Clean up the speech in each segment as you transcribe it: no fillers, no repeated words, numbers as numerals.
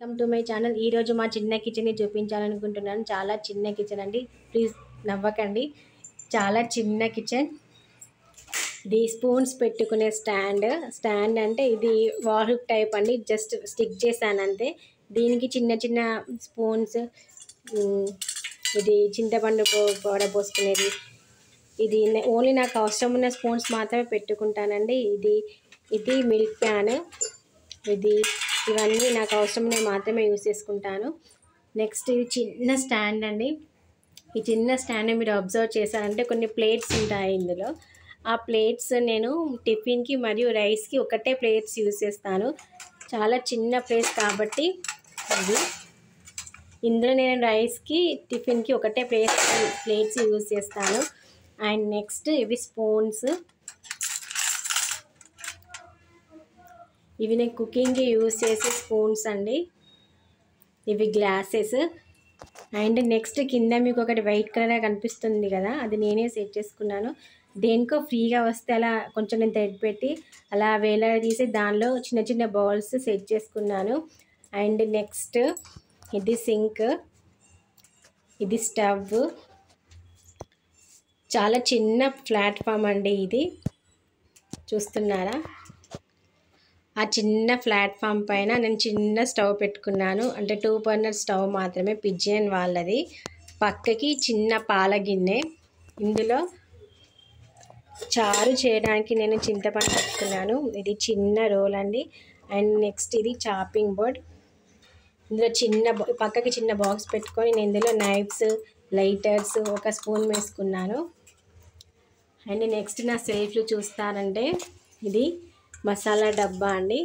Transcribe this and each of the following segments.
Welcome to my channel. ఈరోజు మా చిన్న కిచెన్ని చూపించాలనుకుంటున్నాను. చాలా చిన్న కిచెన్ అండి, ప్లీజ్ నవ్వకండి. చాలా చిన్న కిచెన్. ఇది స్పూన్స్ పెట్టుకునే స్టాండ్ అంటే ఇది వాల్ టైప్ అండి. జస్ట్ స్టిక్ చేశాను అంతే. దీనికి చిన్న చిన్న స్పూన్స్, ఇది చింతపండు పోసుకునేది, ఇది ఓన్లీ నాకు అవసరం ఉన్న స్పూన్స్ మాత్రమే పెట్టుకుంటానండి. ఇది మిల్క్ క్యాన్, ఇవన్నీ నాకు అవసరమే మాత్రమే యూజ్ చేసుకుంటాను. నెక్స్ట్ ఇది చిన్న స్టాండ్ అండి. ఈ చిన్న స్టాండ్ మీరు అబ్జర్వ్ చేశారంటే కొన్ని ప్లేట్స్ ఉంటాయి ఇందులో. ఆ ప్లేట్స్ నేను టిఫిన్కి మరియు రైస్కి ఒకటే ప్లేట్స్ యూజ్ చేస్తాను. చాలా చిన్న ప్లేస్ కాబట్టి ఇది ఇందులో నేను రైస్కి టిఫిన్కి ఒకటే ప్లేట్స్ యూజ్ చేస్తాను. అండ్ నెక్స్ట్ ఇవి స్పూన్స్. ఇవి నేను కుకింగ్కి యూజ్ చేసే స్పూన్స్ అండి. ఇవి గ్లాసెస్. అండ్ నెక్స్ట్ కింద మీకు ఒకటి వైట్ కలర్ కనిపిస్తుంది కదా, అది నేనే సెట్ చేసుకున్నాను. దేనికో ఫ్రీగా వస్తే అలా కొంచెం నేను థ్రెడ్ పెట్టి అలా వేలాడదీసి దానిలో చిన్న చిన్న బౌల్స్ సెట్ చేసుకున్నాను. అండ్ నెక్స్ట్ ఇది సింక్, ఇది స్టవ్. చాలా చిన్న ప్లాట్ఫామ్ అండి ఇది, చూస్తున్నారా? ఆ చిన్న ప్లాట్ఫామ్ పైన నేను చిన్న స్టవ్ పెట్టుకున్నాను. అంటే 2 బర్నర్ స్టవ్ మాత్రమే, పిజియన్ వాళ్ళది. పక్కకి చిన్న పాల గిన్నె. ఇందులో చారు చేయడానికి నేను చింతపండు పెట్టుకున్నాను. ఇది చిన్న రోల్ అండి. అండ్ నెక్స్ట్ ఇది చాపింగ్ బోర్డ్. ఇందులో పక్కకి చిన్న బాక్స్ పెట్టుకొని నేను ఇందులో నైఫ్స్, లైటర్స్, ఒక స్పూన్ వేసుకున్నాను. అండ్ నెక్స్ట్ నా సెల్ఫ్లు చూస్తానంటే ఇది మసాలా డబ్బా అండి.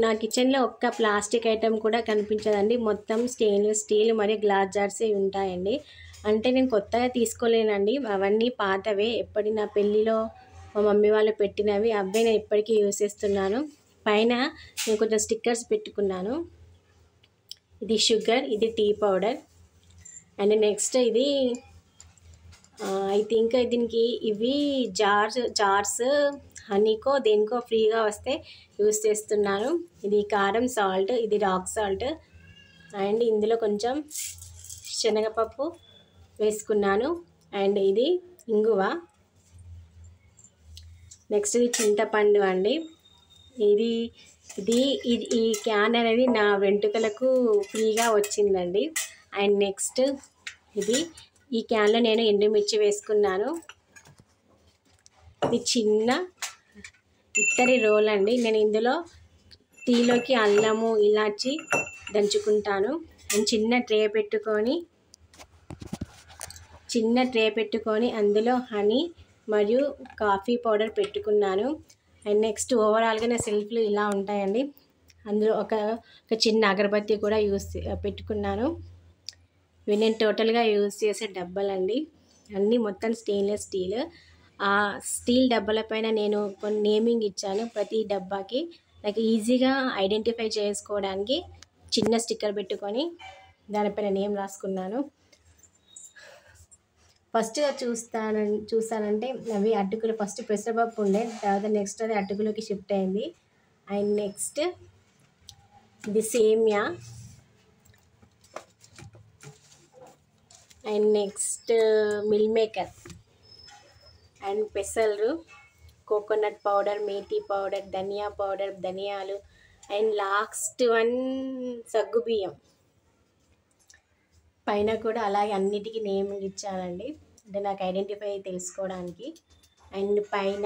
నా కిచెన్లో ఒక్క ప్లాస్టిక్ ఐటెం కూడా కనిపించదండి. మొత్తం స్టెయిన్లెస్ స్టీల్ మరియు గ్లాస్ జార్సే ఉంటాయండి. అంటే నేను కొత్తగా తీసుకోలేనండి, అవన్నీ పాతవే. నా పెళ్ళిలో మా మమ్మీ వాళ్ళు పెట్టినవి, అవే నేను ఇప్పటికీ యూజ్ చేస్తున్నాను. పైన నేను కొంచెం స్టిక్కర్స్ పెట్టుకున్నాను. ఇది షుగర్, ఇది టీ పౌడర్. అండ్ నెక్స్ట్ ఇది ఐ థింక్ దీనికి ఇవి జార్స్ హనీకో దేనికో ఫ్రీగా వస్తే యూస్ చేస్తున్నాను. ఇది కారం, సాల్ట్, ఇది రాక్ సాల్ట్. అండ్ ఇందులో కొంచెం శనగపప్పు వేసుకున్నాను. అండ్ ఇది ఇంగువ. నెక్స్ట్ ఇది చింతపండు అండి. ఈ క్యాన్ అనేది నా వెంట్రుకలకు ఫ్రీగా వచ్చిందండి. అండ్ నెక్స్ట్ ఈ క్యాన్లో నేను ఎండుమిర్చి వేసుకున్నాను. ఇది చిన్న ఇత్తడి రోల్ అండి. నేను ఇందులో టీలోకి అల్లము, ఇలాచి దంచుకుంటాను. అండ్ చిన్న ట్రే పెట్టుకొని అందులో హనీ మరియు కాఫీ పౌడర్ పెట్టుకున్నాను. అండ్ నెక్స్ట్ ఓవరాల్గా నా సెల్ఫ్లు ఇలా ఉంటాయండి. అందులో ఒక చిన్న అగరబత్తి కూడా పెట్టుకున్నాను. ఇవి నేను టోటల్గా యూజ్ చేసే డబ్బాలండి. అన్నీ మొత్తం స్టెయిన్లెస్ స్టీల్. ఆ స్టీల్ డబ్బాల పైన నేను కొన్ని నేమింగ్ ఇచ్చాను. ప్రతి డబ్బాకి నాకు ఈజీగా ఐడెంటిఫై చేసుకోవడానికి చిన్న స్టిక్కర్ పెట్టుకొని దానిపైన నేమ్ రాసుకున్నాను. ఫస్ట్ చూస్తానంటే అవి అటుకులు. ఫస్ట్ పెసరపప్పు ఉండే, తర్వాత నెక్స్ట్ అది అటుకులోకి షిఫ్ట్ అయింది. అండ్ నెక్స్ట్ ఇది సేమియా. And next meal maker and పెసలు, కోకోనట్ పౌడర్, మేథీ పౌడర్, ధనియా పౌడర్, ధనియాలు. అండ్ లాస్ట్ వన్ సగ్గుబియ్యం. పైన కూడా అలాగే అన్నిటికీ నేమ్ ఇచ్చానండి, అంటే నాకు ఐడెంటిఫై తెలుసుకోవడానికి. అండ్ పైన